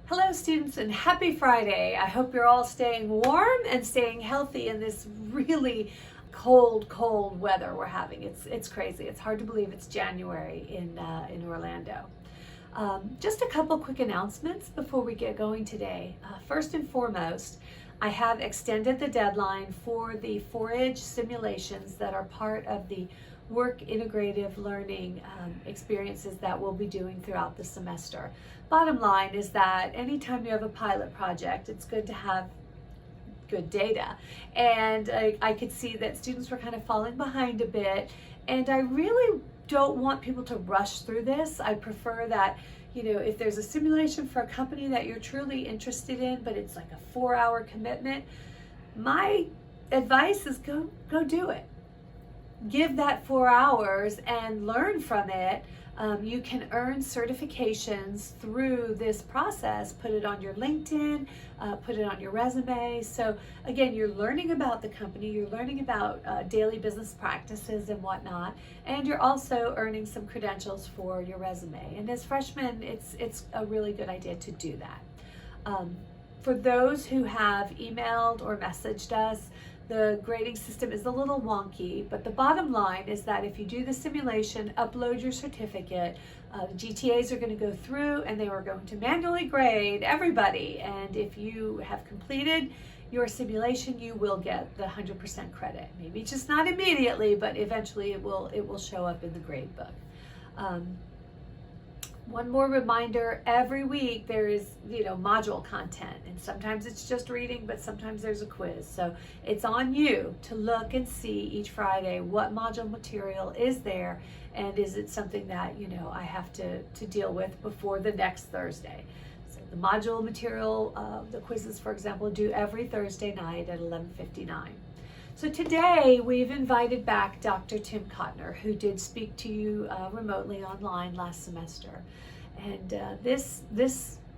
Hello students and happy Friday. I hope you're all staying warm and staying healthy in this really cold weather we're having. It's crazy. It's hard to believe it's January in Orlando. Just a couple quick announcements before we get going today. First and foremost, I have extended the deadline for the 4-Edge simulations that are part of the work integrative learning experiences that we'll be doing throughout the semester. Bottom line is that anytime you have a pilot project, it's good to have good data. And I could see that students were kind of falling behind a bit, and I really don't want people to rush through this. I prefer that, if there's a simulation for a company that you're truly interested in, but it's like a 4-hour commitment, my advice is go do it. Give that 4 hours and learn from it. You can earn certifications through this process. Put it on your LinkedIn, put it on your resume. So again, you're learning about the company, you're learning about daily business practices and whatnot, and you're also earning some credentials for your resume. And as freshmen, it's a really good idea to do that. For those who have emailed or messaged us, the grading system is a little wonky, but the bottom line is that if you do the simulation, upload your certificate, the GTAs are going to go through and they are going to manually grade everybody. And if you have completed your simulation, you will get the 100% credit. Maybe just not immediately, but eventually it will show up in the grade book. One more reminder, every week there is, module content, and sometimes it's just reading, but sometimes there's a quiz. So it's on you to look and see each Friday what module material is there, and is it something that, I have to deal with before the next Thursday. So the module material, the quizzes, for example, due every Thursday night at 11:59. So today we've invited back Dr. Tim Kotner, who did speak to you remotely online last semester. And this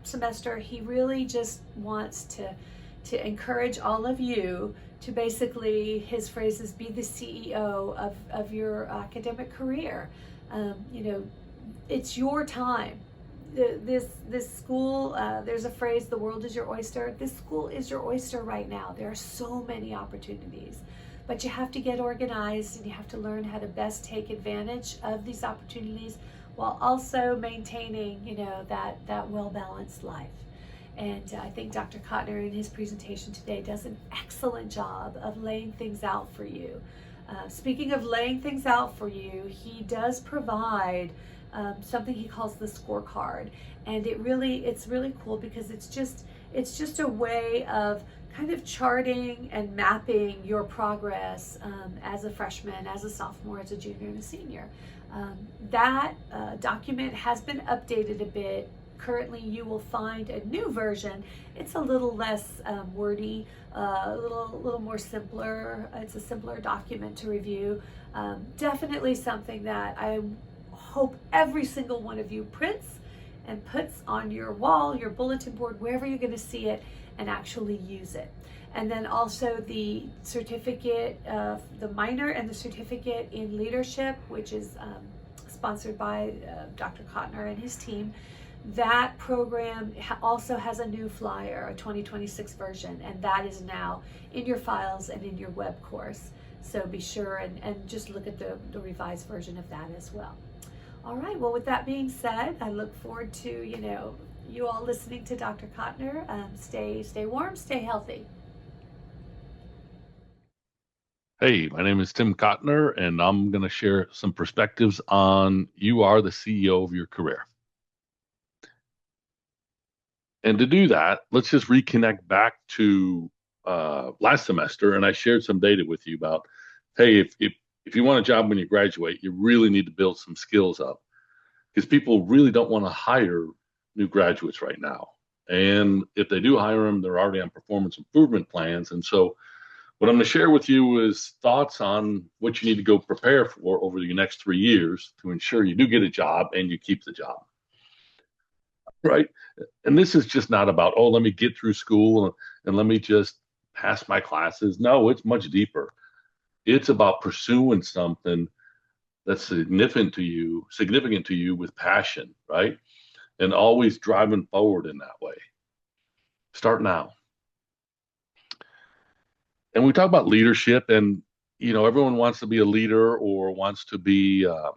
semester, he really just wants to encourage all of you to basically, his phrase is, be the CEO of your academic career. It's your time. This school, there's a phrase, the world is your oyster. This school is your oyster right now. There are so many opportunities, but you have to get organized and you have to learn how to best take advantage of these opportunities while also maintaining, that well-balanced life. And I think Dr. Kotner in his presentation today does an excellent job of laying things out for you. Speaking of laying things out for you, he does provide something he calls the scorecard, and it's really cool because it's just a way of kind of charting and mapping your progress as a freshman, as a sophomore, as a junior, and a senior. That document has been updated a bit. Currently, you will find a new version. It's a little less wordy, a little more simpler. It's a simpler document to review. Definitely something that I hope every single one of you prints and puts on your wall, your bulletin board, wherever you're going to see it, and actually use it. And then also the certificate, the minor and the certificate in leadership, which is sponsored by Dr. Kotner and his team. That program also has a new flyer, a 2026 version, and that is now in your files and in your web course. So be sure and just look at the revised version of that as well. All right, well, with that being said, I look forward to, you all listening to Dr. Kotner. Stay warm, stay healthy. Hey, my name is Tim Kotner, and I'm going to share some perspectives on you are the CEO of your career. And to do that, let's just reconnect back to last semester, and I shared some data with you about, hey, if you want a job when you graduate, you really need to build some skills up because people really don't want to hire new graduates right now. And if they do hire them, they're already on performance improvement plans. And so what I'm going to share with you is thoughts on what you need to go prepare for over the next 3 years to ensure you do get a job and you keep the job. Right? And this is just not about, oh, let me get through school and let me just pass my classes. No, it's much deeper. It's about pursuing something that's significant to you with passion, right? And always driving forward in that way. Start now. And we talk about leadership, and everyone wants to be a leader or wants to be the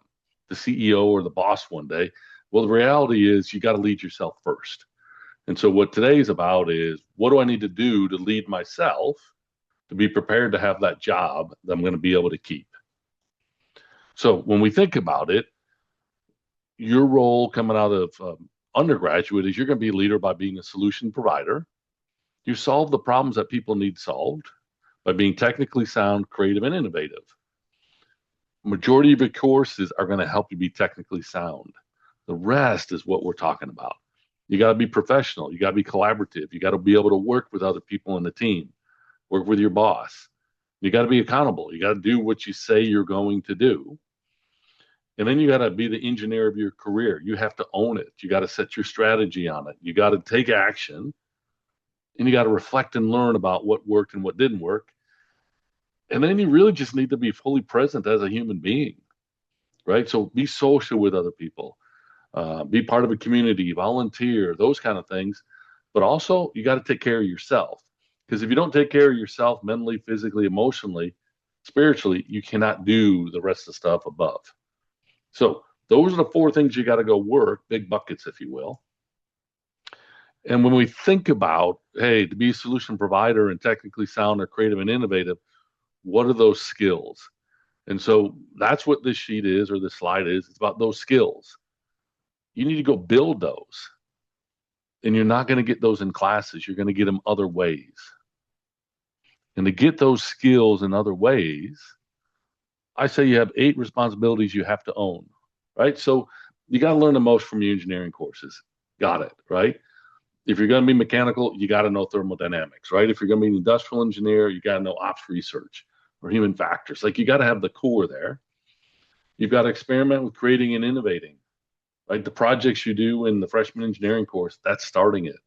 CEO or the boss one day. Well, the reality is you got to lead yourself first. And so what today's about is, what do I need to do to lead myself to be prepared to have that job that I'm going to be able to keep? So when we think about it, your role coming out of undergraduate is you're going to be a leader by being a solution provider. You solve the problems that people need solved by being technically sound, creative, and innovative. Majority of your courses are going to help you be technically sound. The rest is what we're talking about. You got to be professional. You got to be collaborative. You got to be able to work with other people in the team, work with your boss. You got to be accountable. You got to do what you say you're going to do. And then you got to be the engineer of your career. You have to own it. You got to set your strategy on it. You got to take action, and you got to reflect and learn about what worked and what didn't work. And then you really just need to be fully present as a human being, right? So be social with other people, be part of a community, volunteer, those kind of things. But also, you got to take care of yourself. Because if you don't take care of yourself mentally, physically, emotionally, spiritually, you cannot do the rest of the stuff above. So those are the four things you got to go work, big buckets, if you will. And when we think about, hey, to be a solution provider and technically sound or creative and innovative, what are those skills? And so that's what this sheet is, or this slide is. It's about those skills. You need to go build those. And you're not going to get those in classes. You're going to get them other ways. And to get those skills in other ways, I say you have 8 responsibilities you have to own, right? So you got to learn the most from your engineering courses. Got it, right? If you're going to be mechanical, you got to know thermodynamics, right? If you're going to be an industrial engineer, you got to know ops research or human factors. Like, you got to have the core there. You've got to experiment with creating and innovating, right? The projects you do in the freshman engineering course, that's starting it.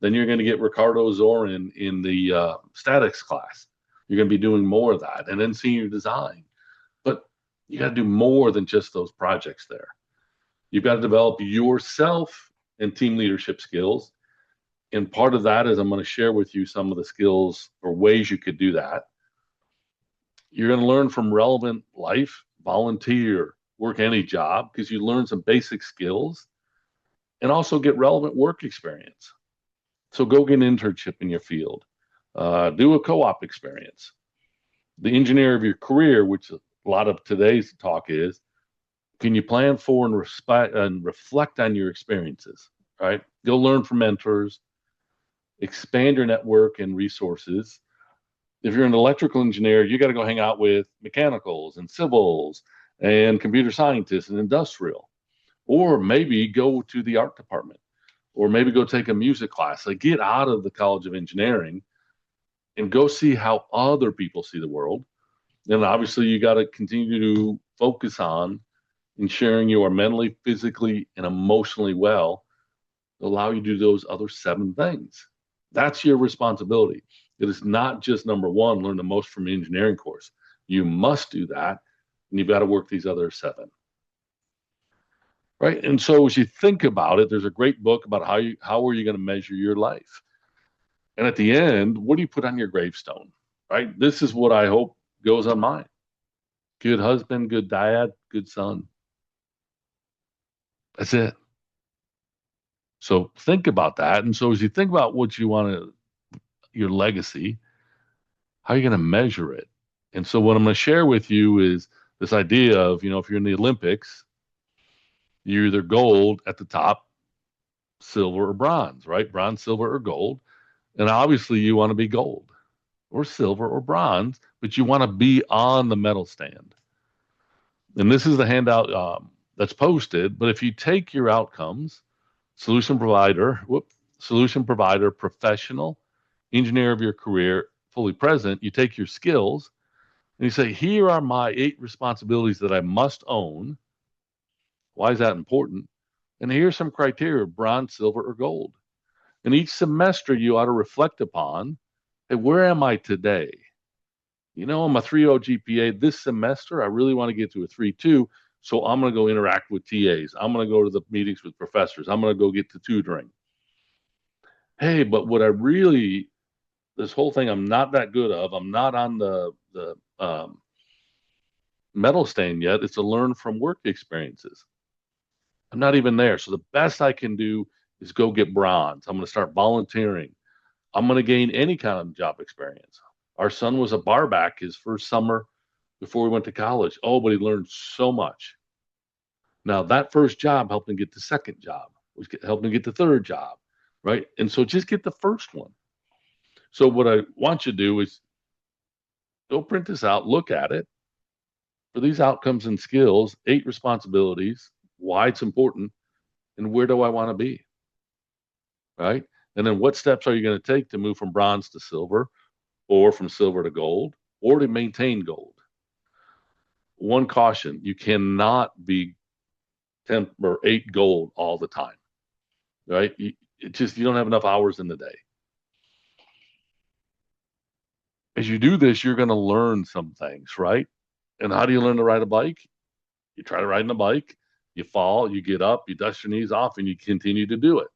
Then you're going to get Ricardo Zorin in the statics class. You're going to be doing more of that. And then senior design. But you got to do more than just those projects there. You've got to develop yourself and team leadership skills. And part of that is I'm going to share with you some of the skills or ways you could do that. You're going to learn from relevant life, volunteer, work any job, because you learn some basic skills and also get relevant work experience. So go get an internship in your field. Do a co-op experience. The engineer of your career, which a lot of today's talk is, can you plan for and respect and reflect on your experiences, right? Go learn from mentors, expand your network and resources. If you're an electrical engineer, you got to go hang out with mechanicals and civils and computer scientists and industrial, or maybe go to the art department, or maybe go take a music class. Like, get out of the College of Engineering and go see how other people see the world. And obviously, you got to continue to focus on ensuring you are mentally, physically, and emotionally well to allow you to do those other 7 things. That's your responsibility. It is not just number 1, learn the most from an engineering course. You must do that, and you've got to work these other 7. Right? And so as you think about it, there's a great book about how are you going to measure your life? And at the end, what do you put on your gravestone? Right? This is what I hope goes on mine. Good husband, good dad, good son. That's it. So think about that. And so as you think about what you want to, your legacy, how are you going to measure it? And so what I'm going to share with you is this idea of, if you're in the Olympics, you're either gold at the top, silver or bronze, right? Bronze, silver, or gold. And obviously you want to be gold or silver or bronze, but you want to be on the medal stand. And this is the handout that's posted. But if you take your outcomes, solution provider, professional, engineer of your career, fully present, you take your skills and you say, here are my 8 responsibilities that I must own. Why is that important? And here's some criteria: bronze, silver, or gold. And each semester you ought to reflect upon, hey, where am I today? I'm a 3.0 GPA. This semester, I really want to get to a 3.2. So I'm going to go interact with TAs. I'm going to go to the meetings with professors. I'm going to go get to tutoring. Hey, but what I really, this whole thing I'm not that good of, I'm not on the medal stain yet. It's to learn from work experiences. I'm not even there. So the best I can do is go get bronze. I'm going to start volunteering. I'm going to gain any kind of job experience. Our son was a barback his first summer before we went to college. Oh, but he learned so much. Now that first job helped him get the second job, which helped him get the third job, right? And so just get the first one. So what I want you to do is go print this out, look at it for these outcomes and skills, 8 responsibilities, why it's important, and where do I want to be, right? And then what steps are you going to take to move from bronze to silver, or from silver to gold, or to maintain gold? One caution: you cannot be 10 or 8 gold all the time, right? You don't have enough hours in the day. As you do this, you're going to learn some things, right? And how do you learn to ride a bike? You try to ride a bike, you fall, you get up, you dust your knees off, and you continue to do it.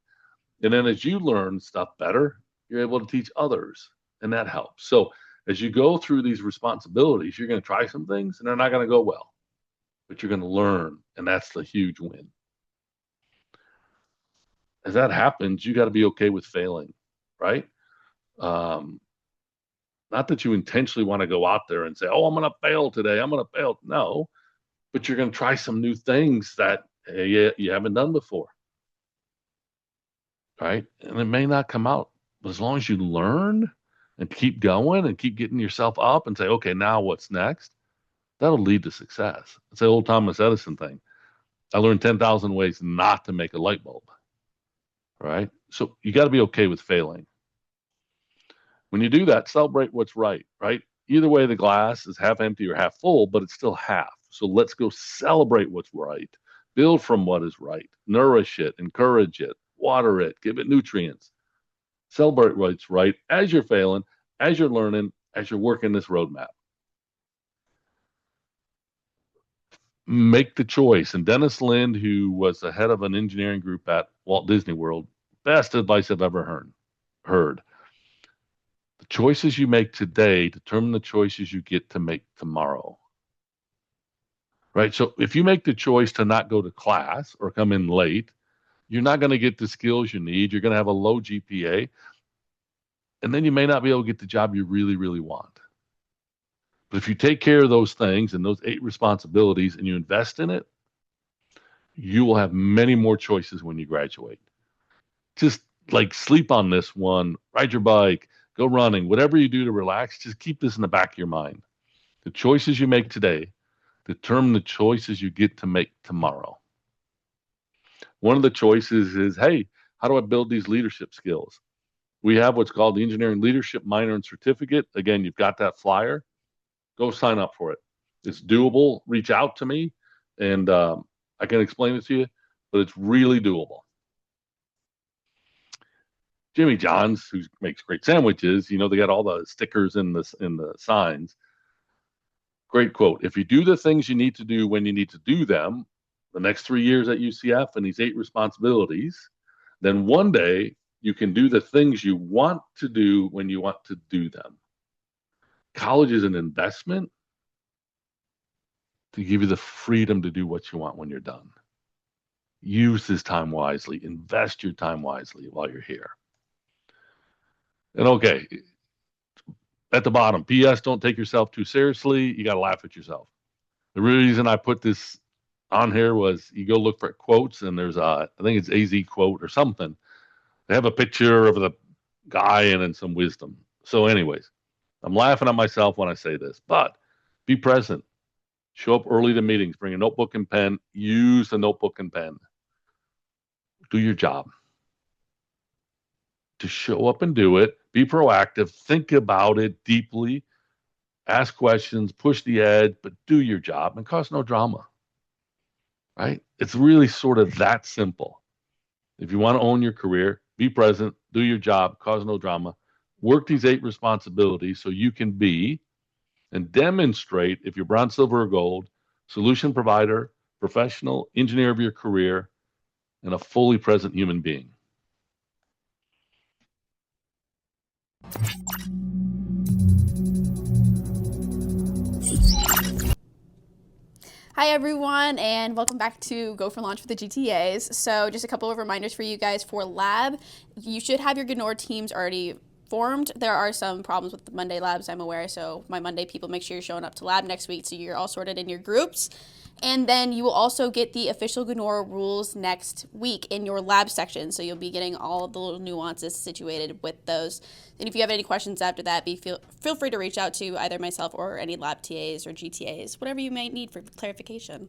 And then as you learn stuff better, you're able to teach others, and that helps. So as you go through these responsibilities, you're going to try some things and they're not going to go well, but you're going to learn, and that's the huge win. As that happens, you got to be okay with failing, right? Um, Not that you intentionally want to go out there and say, "Oh, I'm going to fail today. I'm going to fail." No, but you're going to try some new things that you haven't done before, right? And it may not come out, but as long as you learn and keep going and keep getting yourself up and say, "Okay, now what's next?" That'll lead to success. It's the old Thomas Edison thing. I learned 10,000 ways not to make a light bulb, right? So you got to be okay with failing. When you do that, celebrate what's right? Either way, the glass is half empty or half full, but it's still half. So let's go celebrate what's right. Build from what is right. Nourish it, encourage it, water it, give it nutrients. Celebrate what's right as you're failing, as you're learning, as you're working this roadmap. Make the choice. And Dennis Lind, who was the head of an engineering group at Walt Disney World, best advice I've ever heard. The choices you make today determine the choices you get to make tomorrow. Right? So if you make the choice to not go to class or come in late, you're not going to get the skills you need. You're going to have a low GPA, and then you may not be able to get the job you really, really want. But if you take care of those things and those 8 responsibilities and you invest in it, you will have many more choices when you graduate. Just like sleep on this one, ride your bike, go running, whatever you do to relax, just keep this in the back of your mind. The choices you make today determine the choices you get to make tomorrow. One of the choices is, hey, how do I build these leadership skills? We have what's called the Engineering Leadership Minor and Certificate. Again, you've got that flyer. Go sign up for it. It's doable. Reach out to me, and I can explain it to you, but it's really doable. Jimmy John's, who makes great sandwiches, they got all the stickers in the signs. Great quote. If you do the things you need to do when you need to do them, the next 3 years at UCF and these 8 responsibilities, then one day you can do the things you want to do when you want to do them. College is an investment to give you the freedom to do what you want when you're done. Use this time wisely. Invest your time wisely while you're here. And okay, at the bottom, P.S. Don't take yourself too seriously. You got to laugh at yourself. The reason I put this on here was you go look for quotes, and there's I think it's AZ quote or something. They have a picture of the guy and then some wisdom. So, anyways, I'm laughing at myself when I say this, but be present. Show up early to meetings. Bring a notebook and pen. Use the notebook and pen. Do your job. To show up and do it. Be proactive. Think about it deeply. Ask questions. Push the edge, but do your job and cause no drama. Right? It's really sort of that simple. If you want to own your career, be present, do your job, cause no drama, work these 8 responsibilities so you can be and demonstrate, if you're bronze, silver, or gold, solution provider, professional, engineer of your career, and a fully present human being. Hi everyone, and welcome back to Go for Launch with the GTAs. So just a couple of reminders for you guys for lab. You should have your GNOR teams already formed. There are some problems with the Monday labs, I'm aware, so my Monday people, make sure you're showing up to lab next week so you're all sorted in your groups. And then you will also get the official GNOR rules next week in your lab section, so you'll be getting all the little nuances situated with those. And if you have any questions after that, feel free to reach out to either myself or any lab TAs or GTAs, whatever you may need for clarification.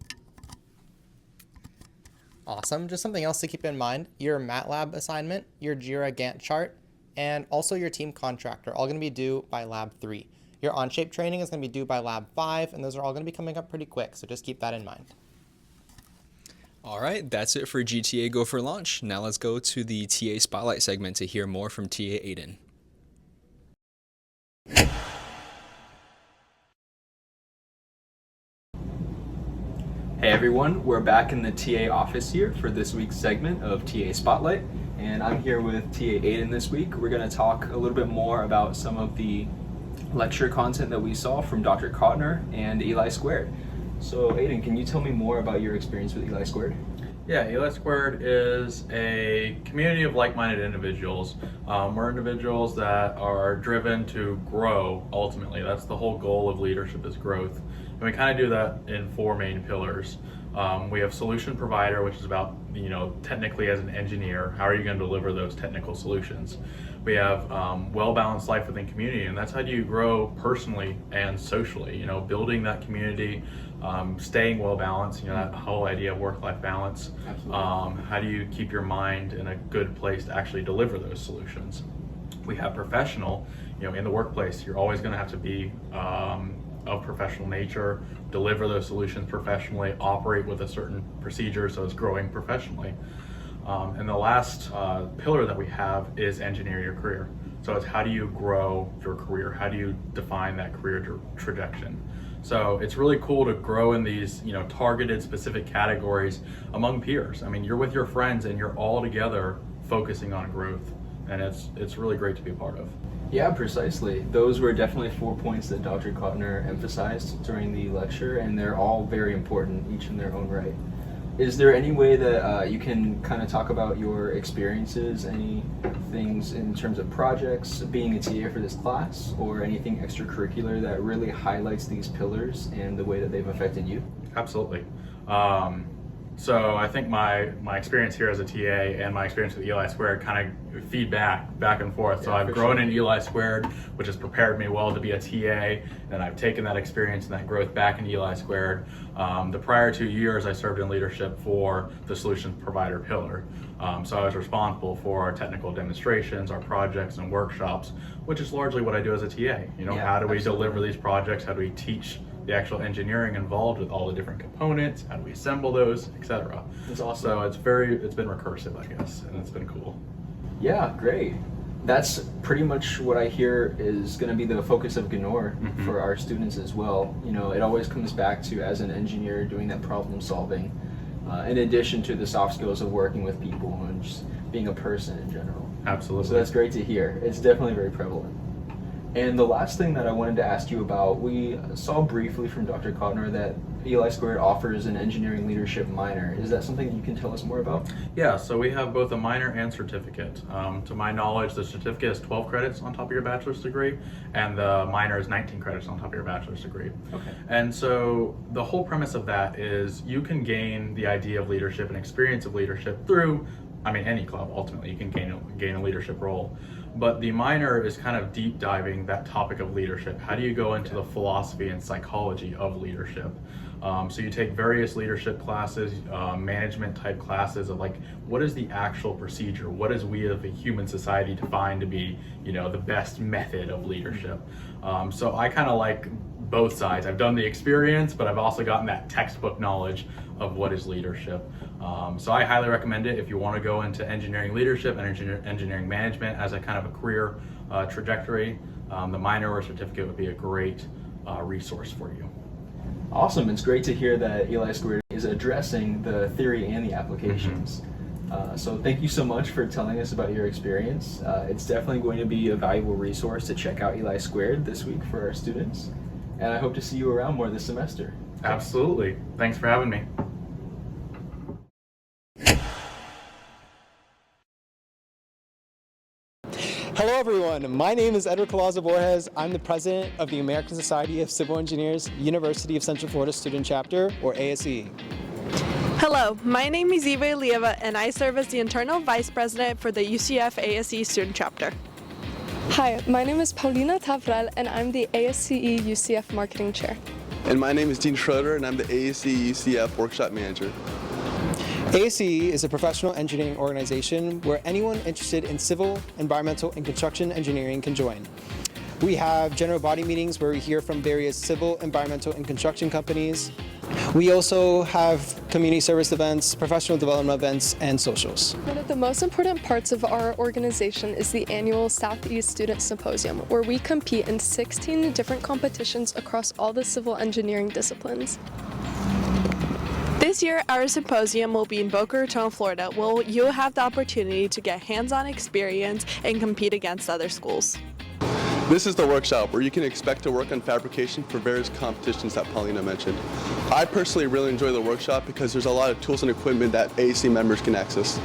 Awesome. Just something else to keep in mind, your MATLAB assignment, your JIRA Gantt chart, and also your team contract are all going to be due by Lab 3. Your Onshape training is going to be due by Lab 5, and those are all going to be coming up pretty quick, so just keep that in mind. All right, that's it for GTA Go for Launch. Now let's go to the TA Spotlight segment to hear more from TA Aiden. Hey everyone, we're back in the TA office here for this week's segment of TA Spotlight, and I'm here with TA Aiden this week. We're going to talk a little bit more about some of the lecture content that we saw from Dr. Kotner and Eli Squared. So Aiden, can you tell me more about your experience with Eli Squared? Yeah, Eli Squared is a community of like-minded individuals. We're individuals that are driven to grow, ultimately. That's the whole goal of leadership, is growth. And we kind of do that in 4 main pillars. We have solution provider, which is about, technically as an engineer, how are you going to deliver those technical solutions? We have well-balanced life within community, and that's how do you grow personally and socially, building that community, staying well-balanced, that whole idea of work-life balance. How do you keep your mind in a good place to actually deliver those solutions? We have professional, in the workplace, you're always going to have to be of professional nature, deliver those solutions professionally, operate with a certain procedure, so it's growing professionally. And the last pillar that we have is engineer your career. So it's how do you grow your career? How do you define that career trajectory? So it's really cool to grow in these, targeted specific categories among peers. I mean, you're with your friends and you're all together focusing on growth, and it's really great to be a part of. Yeah, precisely. Those were definitely 4 points that Dr. Kotner emphasized during the lecture, and they're all very important, each in their own right. Is there any way that you can kind of talk about your experiences, any things in terms of projects, being a TA for this class, or anything extracurricular that really highlights these pillars and the way that they've affected you? Absolutely. So I think my experience here as a TA and my experience with Eli Squared kind of feed back and forth. So I've grown in Eli Squared, which has prepared me well to be a TA, and I've taken that experience and that growth back in Eli Squared. The prior 2 years I served in leadership for the solutions provider pillar. So I was responsible for our technical demonstrations, our projects and workshops, which is largely what I do as a TA. How do we deliver these projects? How do we teach the actual engineering involved with all the different components? How do we assemble those, etc. That's awesome. So it's been recursive, I guess, and it's been cool. Yeah, great. That's pretty much what I hear is going to be the focus of GNOR for our students as well. It always comes back to, as an engineer, doing that problem solving, in addition to the soft skills of working with people and just being a person in general. Absolutely. So that's great to hear. It's definitely very prevalent. And the last thing that I wanted to ask you about, we saw briefly from Dr. Kotner that Eli Squared offers an engineering leadership minor. Is that something you can tell us more about? Yeah, so we have both a minor and certificate. To my knowledge, the certificate is 12 credits on top of your bachelor's degree, and the minor is 19 credits on top of your bachelor's degree. Okay. And so the whole premise of that is you can gain the idea of leadership and experience of leadership through, any club. Ultimately, you can gain a leadership role. But the minor is kind of deep diving that topic of leadership. How do you go into the philosophy and psychology of leadership? So you take various leadership classes, management type classes of what is the actual procedure? What is we as a human society define to be, the best method of leadership? So I kind of like both sides. I've done the experience, but I've also gotten that textbook knowledge of what is leadership. So I highly recommend it if you want to go into engineering leadership and engineering management as a kind of a career trajectory. The minor or certificate would be a great resource for you. Awesome. It's great to hear that Eli Squared is addressing the theory and the applications. So thank you so much for telling us about your experience. It's definitely going to be a valuable resource to check out Eli Squared this week for our students. And I hope to see you around more this semester. Absolutely. Thanks for having me. Hello everyone, my name is Edward Colazo Borges. I'm the president of the American Society of Civil Engineers, University of Central Florida Student Chapter, or ASCE. Hello, my name is Eva Ilieva and I serve as the internal vice president for the UCF ASE Student Chapter. Hi, my name is Paulina Tavral and I'm the ASCE UCF Marketing Chair. And my name is Dean Schroeder and I'm the ASCE UCF Workshop Manager. ASCE is a professional engineering organization where anyone interested in civil, environmental, and construction engineering can join. We have general body meetings where we hear from various civil, environmental, and construction companies. We also have community service events, professional development events, and socials. One of the most important parts of our organization is the annual Southeast Student Symposium, where we compete in 16 different competitions across all the civil engineering disciplines. This year, our symposium will be in Boca Raton, Florida, where you'll have the opportunity to get hands-on experience and compete against other schools. This is the workshop where you can expect to work on fabrication for various competitions that Paulina mentioned. I personally really enjoy the workshop because there's a lot of tools and equipment that ASC members can access.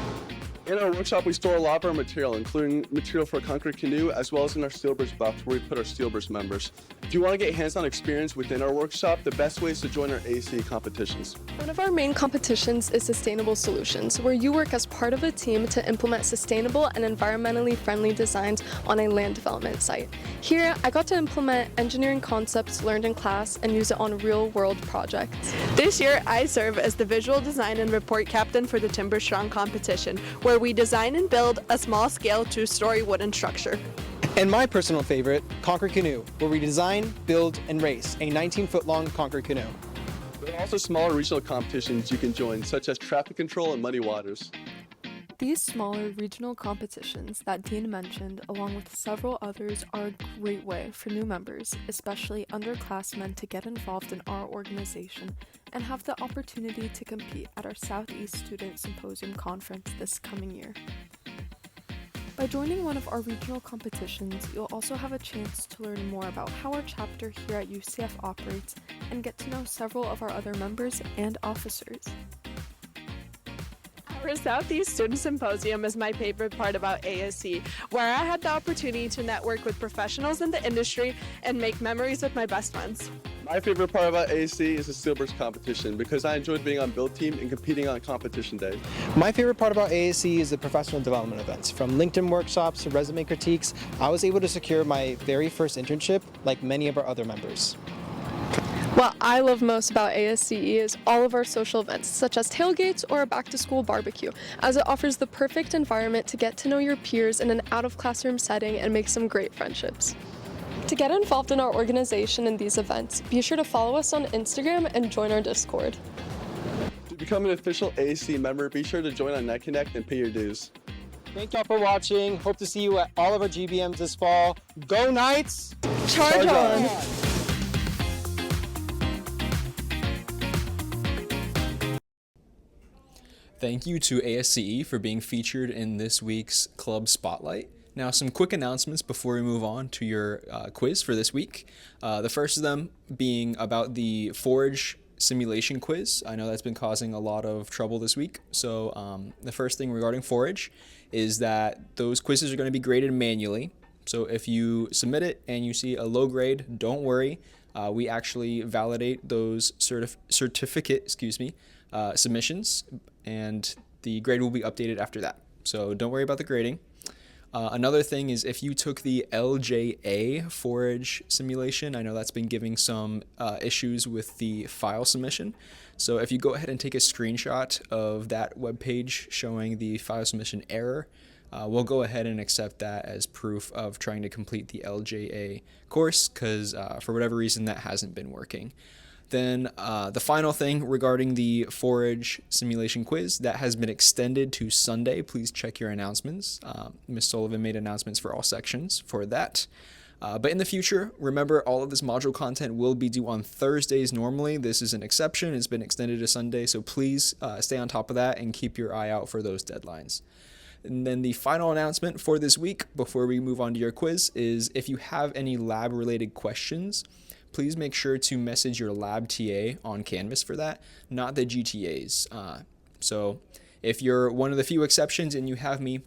In our workshop, we store a lot of our material, including material for a concrete canoe, as well as in our Steelburst box where we put our Steelburst members. If you want to get hands-on experience within our workshop, the best way is to join our ASCE competitions. One of our main competitions is Sustainable Solutions, where you work as part of a team to implement sustainable and environmentally friendly designs on a land development site. Here, I got to implement engineering concepts learned in class and use it on real-world projects. This year, I serve as the visual design and report captain for the Timber Strong competition, where we design and build a small-scale 2-story wooden structure. And my personal favorite, Concrete Canoe, where we design, build, and race a 19-foot-long concrete canoe. There are also smaller regional competitions you can join, such as traffic control and muddy waters. These smaller regional competitions that Dean mentioned, along with several others, are a great way for new members, especially underclassmen, to get involved in our organization and have the opportunity to compete at our Southeast Student Symposium Conference this coming year. By joining one of our regional competitions, you'll also have a chance to learn more about how our chapter here at UCF operates and get to know several of our other members and officers. Our Southeast Student Symposium is my favorite part about ASC, where I had the opportunity to network with professionals in the industry and make memories with my best friends. My favorite part about ASC is the Steelburst competition because I enjoyed being on build team and competing on competition day. My favorite part about ASCE is the professional development events. From LinkedIn workshops to resume critiques, I was able to secure my very first internship like many of our other members. What I love most about ASCE is all of our social events, such as tailgates or a back-to-school barbecue, as it offers the perfect environment to get to know your peers in an out-of-classroom setting and make some great friendships. To get involved in our organization and these events, be sure to follow us on Instagram and join our Discord. To become an official ASC member, be sure to join on NetConnect and pay your dues. Thank y'all for watching. Hope to see you at all of our GBMs this fall. Go Knights! Charge on! Thank you to ASCE for being featured in this week's Club Spotlight. Now, some quick announcements before we move on to your quiz for this week. The first of them being about the Forge simulation quiz. I know that's been causing a lot of trouble this week. So the first thing regarding Forge is that those quizzes are going to be graded manually. So if you submit it and you see a low grade, don't worry. We actually validate those certificate submissions, and the grade will be updated after that. So don't worry about the grading. Another thing is if you took the LJA Forage simulation, I know that's been giving some issues with the file submission. So if you go ahead and take a screenshot of that web page showing the file submission error, we'll go ahead and accept that as proof of trying to complete the LJA course, because for whatever reason that hasn't been working. Then the final thing regarding the Forage simulation quiz, that has been extended to Sunday. Please check your announcements. Ms. Sullivan made announcements for all sections for that. But in the future, remember, all of this module content will be due on Thursdays normally. This is an exception. It's been extended to Sunday, so please stay on top of that and keep your eye out for those deadlines. And then the final announcement for this week, before we move on to your quiz, is if you have any lab-related questions, please make sure to message your lab TA on Canvas for that, not the GTAs. So if you're one of the few exceptions and you have me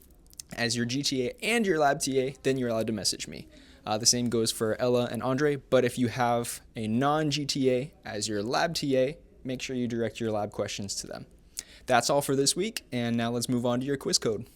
as your GTA and your lab TA, then you're allowed to message me. The same goes for Ella and Andre, but if you have a non-GTA as your lab TA, make sure you direct your lab questions to them. That's all for this week, and now let's move on to your quiz code.